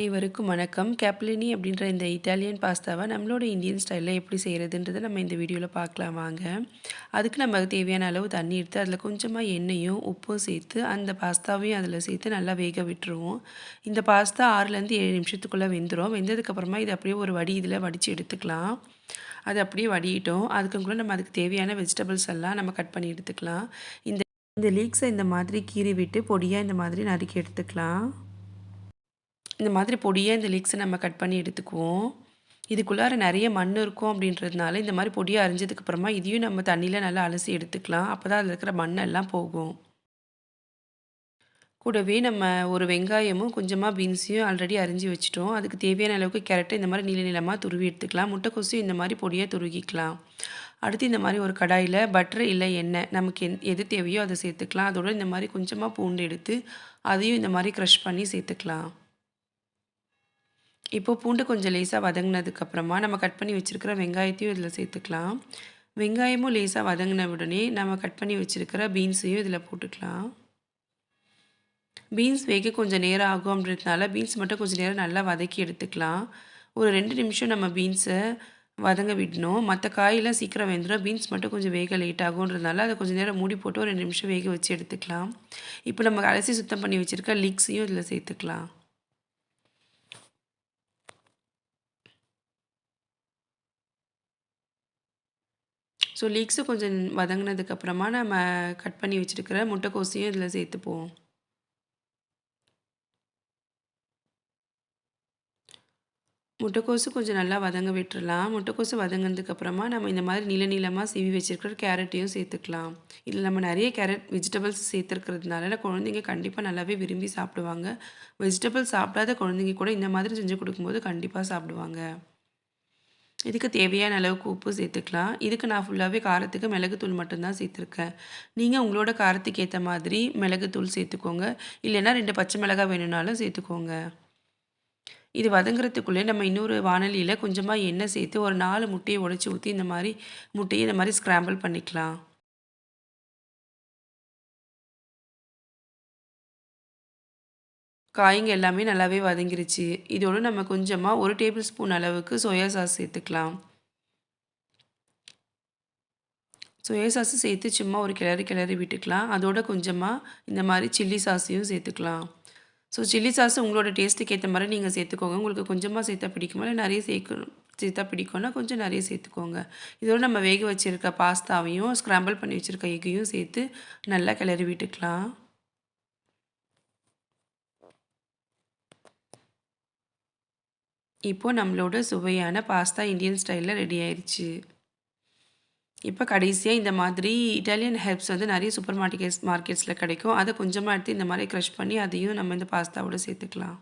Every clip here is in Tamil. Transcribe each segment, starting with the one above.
அனைவருக்கும் வணக்கம். கேப்பலினி அப்படின்ற இந்த இட்டாலியன் பாஸ்தாவை நம்மளோட இந்தியன் ஸ்டைலில் எப்படி செய்கிறதுன்றதை நம்ம இந்த வீடியோவில் பார்க்கலாம் வாங்க. அதுக்கு நமக்கு தேவையான அளவு தண்ணி எடுத்து அதில் கொஞ்சமாக எண்ணெயும் உப்பும் சேர்த்து அந்த பாஸ்தாவையும் அதில் சேர்த்து நல்லா வேக விட்டுருவோம். இந்த பாஸ்தா 6லேருந்து 7 நிமிஷத்துக்குள்ளே வெந்துடும். வெந்ததுக்கப்புறமா இது அப்படியே ஒரு இதில் வடித்து எடுத்துக்கலாம். அது அப்படியே வடியிட்டோம். அதுக்குள்ளே நம்ம அதுக்கு தேவையான வெஜிடபிள்ஸ் எல்லாம் நம்ம கட் பண்ணி எடுத்துக்கலாம். இந்த லீக்ஸை இந்த மாதிரி கீறி விட்டு பொடியாக இந்த மாதிரி நறுக்கி எடுத்துக்கலாம். இந்த மாதிரி பொடியாக இந்த லீக்ஸை நம்ம கட் பண்ணி எடுத்துக்குவோம். இதுக்குள்ளார நிறைய மண் இருக்கும் அப்படின்றதுனால இந்த மாதிரி பொடியாக அரிஞ்சதுக்கப்புறமா இதையும் நம்ம தண்ணியில் நல்லா அலசி எடுத்துக்கலாம். அப்போ தான் அதில் இருக்கிற மண்ணெல்லாம் போகும். கூடவே நம்ம ஒரு வெங்காயமும் கொஞ்சமாக பீன்ஸையும் ஆல்ரெடி அரிஞ்சு வச்சுட்டோம். அதுக்கு தேவையான அளவுக்கு கேரட்டை இந்த மாதிரி நீள நீளமாக துருவி எடுத்துக்கலாம். முட்டைக்கோஸையும் இந்த மாதிரி பொடியாக துருவிக்கலாம். அடுத்து இந்த மாதிரி ஒரு கடாயில் பட்டர் இல்லை எண்ணெய் நமக்கு எது தேவையோ அதை சேர்த்துக்கலாம். அதோட இந்த மாதிரி கொஞ்சமாக பூண்டு எடுத்து அதையும் இந்த மாதிரி க்ரஷ் பண்ணி சேர்த்துக்கலாம். இப்போது பூண்டு கொஞ்சம் லேசாக வதங்கினதுக்கப்புறமா நம்ம கட் பண்ணி வச்சுருக்கிற வெங்காயத்தையும் இதில் சேர்த்துக்கலாம். வெங்காயமும் லேசாக வதங்கின உடனே நம்ம கட் பண்ணி வச்சுருக்கிற பீன்ஸையும் இதில் போட்டுக்கலாம். பீன்ஸ் வேக கொஞ்சம் நேரம் ஆகும் அப்படின்றதுனால பீன்ஸ் மட்டும் கொஞ்சம் நேரம் நல்லா வதக்கி எடுத்துக்கலாம். ஒரு 2 நிமிஷம் நம்ம பீன்ஸை வதங்க விடணும். மற்ற காயெல்லாம் சீக்கிரம் வெந்துடும். பீன்ஸ் மட்டும் கொஞ்சம் வேக லேட் ஆகுன்றதுனால அதை கொஞ்சம் நேரம் மூடி போட்டு ஒரு 2 நிமிஷம் வேக வச்சு எடுத்துக்கலாம். இப்போ நம்ம அலசி சுத்தம் பண்ணி வச்சுருக்க லீக்ஸையும் இதில் சேர்த்துக்கலாம். ஸோ லீக்ஸு கொஞ்சம் வதங்கினதுக்கப்புறமா நம்ம கட் பண்ணி வச்சுருக்கிற முட்டைக்கோஸையும் இதில் சேர்த்துப்போம். முட்டைக்கோஸு கொஞ்சம் நல்லா வதங்க விட்டுறலாம். முட்டைக்கோஸு வதங்கினதுக்கப்புறமா நம்ம இந்த மாதிரி நீள நீளமாக சீவி வச்சுருக்கிற கேரட்டையும் சேர்த்துக்கலாம். இதில் நம்ம நிறைய கேரட் வெஜிடபிள்ஸ் சேர்த்துருக்கிறதுனால குழந்தைங்க கண்டிப்பாக நல்லாவே விரும்பி சாப்பிடுவாங்க. வெஜிடபிள்ஸ் சாப்பிடாத குழந்தைங்க கூட இந்த மாதிரி செஞ்சு கொடுக்கும்போது கண்டிப்பாக சாப்பிடுவாங்க. இதுக்கு தேவையான அளவுக்கு உப்பு சேர்த்துக்கலாம். இதுக்கு நான் ஃபுல்லாகவே காரத்துக்கு மிளகுத்தூள் மட்டும்தான் சேர்த்துருக்கேன். நீங்கள் உங்களோட காரத்துக்கு ஏற்ற மாதிரி மிளகுத்தூள் சேர்த்துக்கோங்க. இல்லைன்னா 2 பச்சை மிளகாய் வேணும்னாலும் சேர்த்துக்கோங்க. இது வதங்குறதுக்குள்ளே நம்ம இன்னொரு வாணலியில் கொஞ்சமாக எண்ணெய் சேர்த்து ஒரு 4 முட்டையை உடைச்சி ஊற்றி இந்த மாதிரி ஸ்க்ராம்பிள் பண்ணிக்கலாம். காய்ங்க எல்லாமே நல்லாவே வதங்கிருச்சு. இதோடு நம்ம கொஞ்சமாக 1 டேபிள் ஸ்பூன் அளவுக்கு சோயா சாஸ் சேர்த்துக்கலாம். சோயா சாஸு சேர்த்து சும்மா ஒரு கிளறி விட்டுக்கலாம். அதோட கொஞ்சமாக இந்த மாதிரி சில்லி சாஸையும் சேர்த்துக்கலாம். ஸோ சில்லி சாஸ் உங்களோட டேஸ்ட்டுக்கு ஏற்ற மாதிரி நீங்கள் சேர்த்துக்கோங்க. உங்களுக்கு கொஞ்சமாக சேர்த்தா பிடிக்குமா இல்லை நிறைய சேர்த்தா பிடிக்கும்னா கொஞ்சம் நிறைய சேர்த்துக்கோங்க. இதோட நம்ம வேக வச்சுருக்க பாஸ்தாவையும் ஸ்க்ராம்பிள் பண்ணி வச்சுருக்க எக்கையும் சேர்த்து நல்லா கிளறி விட்டுக்கலாம். இப்போது நம்மளோட சுவையான பாஸ்தா இந்தியன் ஸ்டைலில் ரெடி ஆயிடுச்சு. இப்போ கடைசியாக இந்த மாதிரி இட்டாலியன் ஹெர்ப்ஸ் வந்து நிறைய சூப்பர் மார்க்கெட்ஸில் கிடைக்கும். அதை கொஞ்சமாக எடுத்து இந்த மாதிரி க்ரஷ் பண்ணி அதையும் நம்ம இந்த பாஸ்தாவோட சேர்த்துக்கலாம்.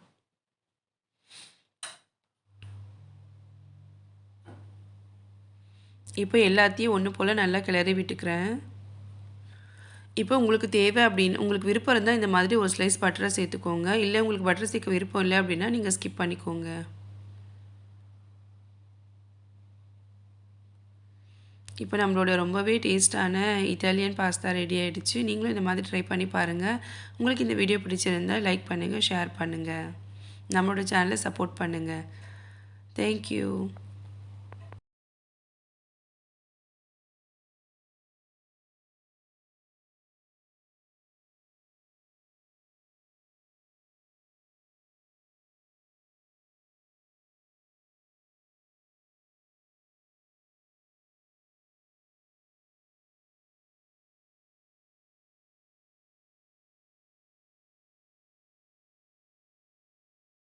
இப்போ எல்லாத்தையும் ஒன்று போல் நல்லா கிளறி விட்டுக்கிறேன். இப்போ உங்களுக்கு தேவை அப்படின்னு உங்களுக்கு விருப்பம் இருந்தால் இந்த மாதிரி ஒரு ஸ்லைஸ் பட்டரை சேர்த்துக்கோங்க. இல்லை உங்களுக்கு பட்டர் சேர்க்க விருப்பம் இல்லை அப்படின்னா நீங்கள் ஸ்கிப் பண்ணிக்கோங்க. இப்போ நம்மளோட ரொம்பவே டேஸ்ட்டான இட்டாலியன் பாஸ்தா ரெடி ஆகிடுச்சு. நீங்களும் இந்த மாதிரி ட்ரை பண்ணி பாருங்கள். உங்களுக்கு இந்த வீடியோ பிடிச்சிருந்தால் லைக் பண்ணுங்கள், ஷேர் பண்ணுங்கள். நம்மளோட சேனலை சப்போர்ட் பண்ணுங்கள். தேங்க்யூ.